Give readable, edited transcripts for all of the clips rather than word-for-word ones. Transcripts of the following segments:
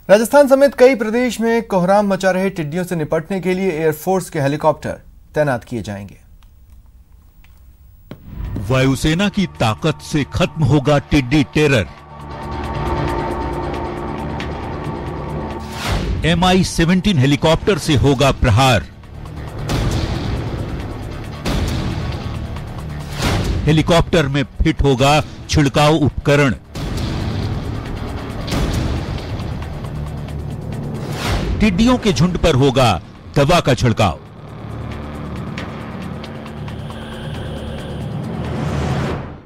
राजस्थान समेत कई प्रदेश में कोहराम मचा रहे टिड्डियों से निपटने के लिए एयरफोर्स के हेलीकॉप्टर तैनात किए जाएंगे। वायुसेना की ताकत से खत्म होगा टिड्डी टेरर। MI-17 हेलीकॉप्टर से होगा प्रहार। हेलीकॉप्टर में फिट होगा छिड़काव उपकरण। टिड्डियों के झुंड पर होगा दवा का छिड़काव।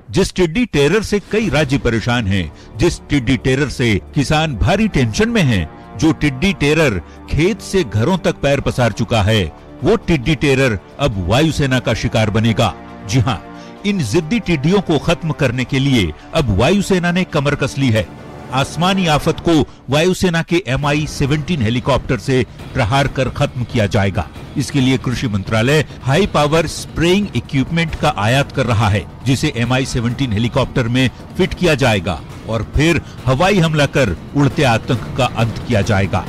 जिस टिड्डी टेरर से कई राज्य परेशान हैं, जिस टिड्डी टेरर से किसान भारी टेंशन में हैं, जो टिड्डी टेरर खेत से घरों तक पैर पसार चुका है, वो टिड्डी टेरर अब वायुसेना का शिकार बनेगा। जी हां, इन जिद्दी टिड्डियों को खत्म करने के लिए अब वायुसेना ने कमर कस ली है। आसमानी आफत को वायुसेना के MI-17 हेलीकॉप्टर से प्रहार कर खत्म किया जाएगा। इसके लिए कृषि मंत्रालय हाई पावर स्प्रेइंग इक्विपमेंट का आयात कर रहा है, जिसे MI-17 हेलीकॉप्टर में फिट किया जाएगा और फिर हवाई हमला कर उड़ते आतंक का अंत किया जाएगा।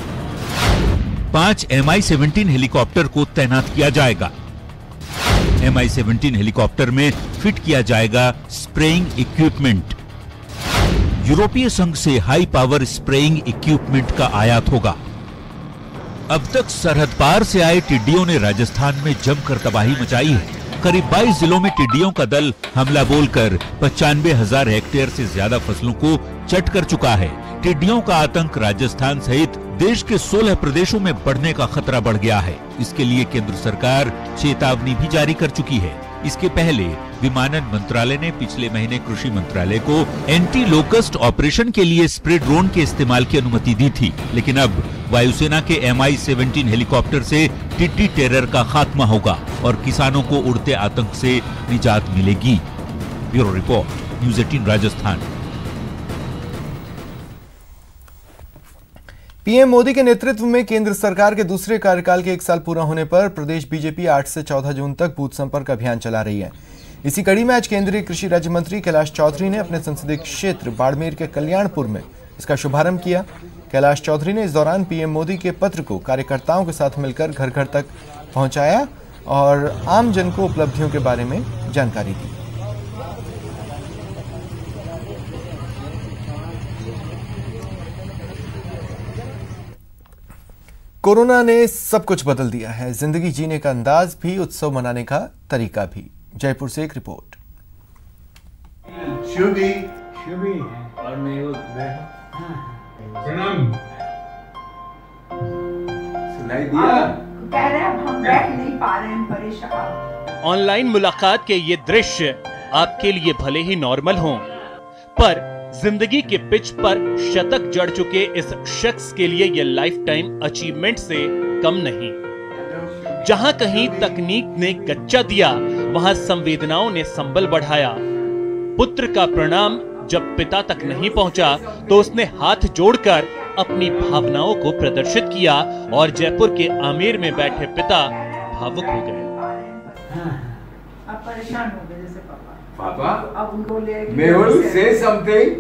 5 MI-17 हेलीकॉप्टर को तैनात किया जाएगा। MI-17 हेलीकॉप्टर में फिट किया जाएगा स्प्रेइंग इक्विपमेंट। यूरोपीय संघ से हाई पावर स्प्रेइंग इक्विपमेंट का आयात होगा। अब तक सरहद पार से आए टिड्डियों ने राजस्थान में जमकर तबाही मचाई है। करीब 22 जिलों में टिड्डियों का दल हमला बोलकर 95,000 हेक्टेयर से ज्यादा फसलों को चट कर चुका है। टिड्डियों का आतंक राजस्थान सहित देश के 16 प्रदेशों में बढ़ने का खतरा बढ़ गया है। इसके लिए केंद्र सरकार चेतावनी भी जारी कर चुकी है। इसके पहले विमानन मंत्रालय ने पिछले महीने कृषि मंत्रालय को एंटी लोकस्ट ऑपरेशन के लिए स्प्रे ड्रोन के इस्तेमाल की अनुमति दी थी, लेकिन अब वायुसेना के MI-17 हेलीकॉप्टर से टिड्डी टेरर का खात्मा होगा और किसानों को उड़ते आतंक से निजात मिलेगी। Bureau report, news 18 Rajasthan. PM Modi के नेतृत्व में केंद्र सरकार के दूसरे कार्यकाल के 1 साल पूरा होने पर प्रदेश बीजेपी 8 से 14 जून तक बूथ संपर्क अभियान चला रही है। इसी कड़ी में आज केंद्रीय कृषि राज्य मंत्री कैलाश चौधरी ने अपने संसदीय क्षेत्र बाड़मेर के कल्याणपुर में इसका शुभारंभ किया। कैलाश चौधरी ने इस दौरान पीएम मोदी के पत्र को कार्यकर्ताओं के साथ मिलकर घर घर तक पहुंचाया और आम जन को उपलब्धियों के बारे में जानकारी दी। कोरोना ने सब कुछ बदल दिया है, जिंदगी जीने का अंदाज भी, उत्सव मनाने का तरीका भी। जयपुर से एक रिपोर्ट। शुभी और प्रणाम। सुनाई दिया? कह रहे हैं हम बैठ नहीं पा रहे हैं, परेशान। ऑनलाइन मुलाकात के ये दृश्य आपके लिए भले ही नॉर्मल हों, पर जिंदगी के पिच पर शतक जड़ चुके इस शख्स के लिए ये लाइफ टाइम अचीवमेंट से कम नहीं। जहां कहीं तकनीक ने गच्चा दिया, वहां संवेदनाओं ने संबल बढ़ाया। पुत्र का प्रणाम जब पिता तक नहीं पहुंचा तो उसने हाथ जोड़कर अपनी भावनाओं को प्रदर्शित किया और जयपुर के आमेर में बैठे पिता भावुक हो गए। अब परेशान हो गए जैसे पापा, अब उनको ले मेहुल say something।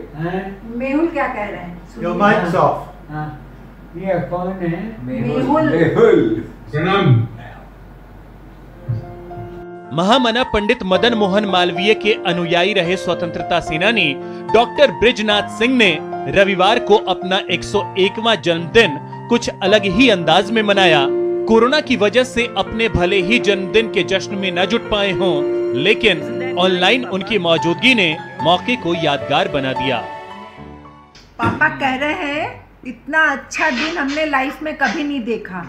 मेहुल क्या कह रहे हैं? Your mic's off। ये कौन है? मेहुल। प्रणाम। महामना पंडित मदन मोहन मालवीय के अनुयायी रहे स्वतंत्रता सेनानी डॉक्टर बृजनाथ सिंह ने रविवार को अपना 101वां जन्मदिन कुछ अलग ही अंदाज में मनाया। कोरोना की वजह से अपने भले ही जन्मदिन के जश्न में न जुट पाए हों, लेकिन ऑनलाइन उनकी मौजूदगी ने मौके को यादगार बना दिया। पापा कह रहे हैं इतना अच्छा दिन हमने लाइफ में कभी नहीं देखा।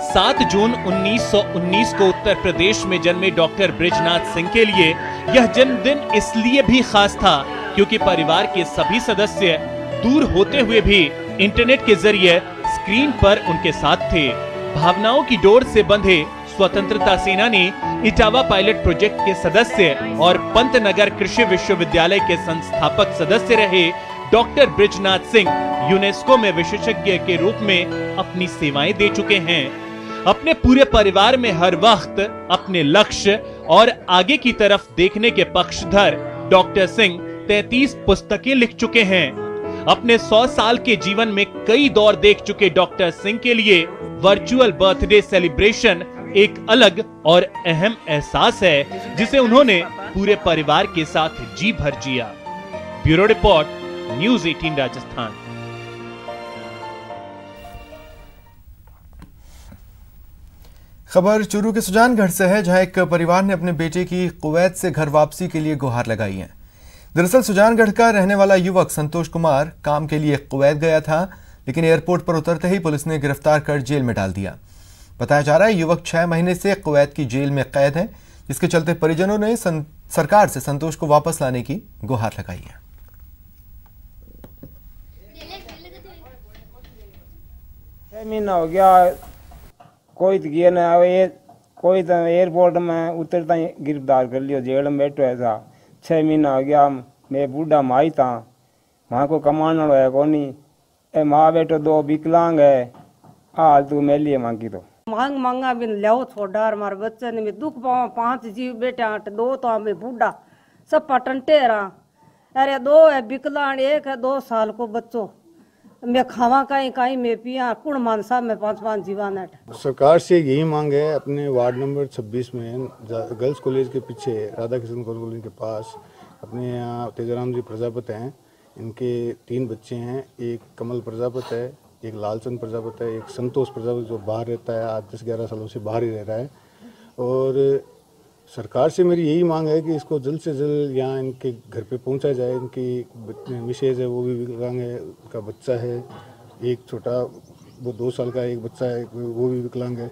7 जून 1919 को उत्तर प्रदेश में जन्मे डॉक्टर बृजनाथ सिंह के लिए यह जन्मदिन इसलिए भी खास था क्योंकि परिवार के सभी सदस्य दूर होते हुए भी इंटरनेट के जरिए स्क्रीन पर उनके साथ थे। भावनाओं की डोर से बंधे स्वतंत्रता सेनानी, इटावा पायलट प्रोजेक्ट के सदस्य और पंतनगर कृषि विश्वविद्यालय के संस्थापक सदस्य रहे डॉक्टर बृजनाथ सिंह यूनेस्को में विशेषज्ञ के रूप में अपनी सेवाएं दे चुके हैं। अपने पूरे परिवार में हर वक्त अपने लक्ष्य और आगे की तरफ देखने के पक्षधर डॉक्टर सिंह 33 पुस्तकें लिख चुके हैं। अपने 100 साल के जीवन में कई दौर देख चुके डॉक्टर सिंह के लिए वर्चुअल बर्थडे सेलिब्रेशन एक अलग और अहम एहसास है, जिसे उन्होंने पूरे परिवार के साथ जी भर जिया। Bureau report, news 18 Rajasthan. खबर चूरू के सुजानगढ़ से है, जहां एक परिवार ने अपने बेटे की कुवैत से घर वापसी के लिए गुहार लगाई है। दरअसल सुजानगढ़ का रहने वाला युवक संतोष कुमार काम के लिए कुवैत गया था, लेकिन एयरपोर्ट पर उतरते ही पुलिस ने गिरफ्तार कर जेल में डाल दिया। बताया जा रहा है युवक 6 महीने से कुवैत की जेल में कैद है, जिसके चलते परिजनों ने सरकार से संतोष को वापस लाने की गुहार लगाई है। महीना हो गया, कोई तो गया ना, कोई तो एयरपोर्ट में उतरता ही गिरफ्तार कर लियो, जेल में बैठो ऐसा। 6 महीना हो गया, मैं बूढ़ा माई था, वहाँ को कमाने वाला है कोनी, माँ बेटो 2 विकलांग है, हाल तू मैं लिए मांगी तो मांग मांगा बिन लो छोड़ा हमारे बच्चे ने दुख पावा। 5 जीव बेटे 8, 2 तो हमें बूढ़ा सब पटनटे रहा। अरे 2 है विकलांग, 1 है 2 साल को बच्चों। मैं खावा कहीं मैं पिया कुण मानसा में 5 जीवान। सरकार से यही मांग है, अपने वार्ड नंबर 26 में गर्ल्स कॉलेज के पीछे राधा कृष्ण कॉलोनी के पास अपने यहाँ तेजाराम जी प्रजापति हैं, इनके 3 बच्चे हैं। एक कमल प्रजापति है, एक लालचंद प्रजापति है, एक संतोष प्रजापति जो बाहर रहता है, आज 10-11 सालों से बाहर ही रह रहा है। और सरकार से मेरी यही मांग है कि इसको जल्द से जल्द यहाँ इनके घर पे पहुँचा जाए। इनकी मिसेज है वो भी विकलांग है, उनका बच्चा है एक छोटा, वो 2 साल का एक बच्चा है, वो भी विकलांग है।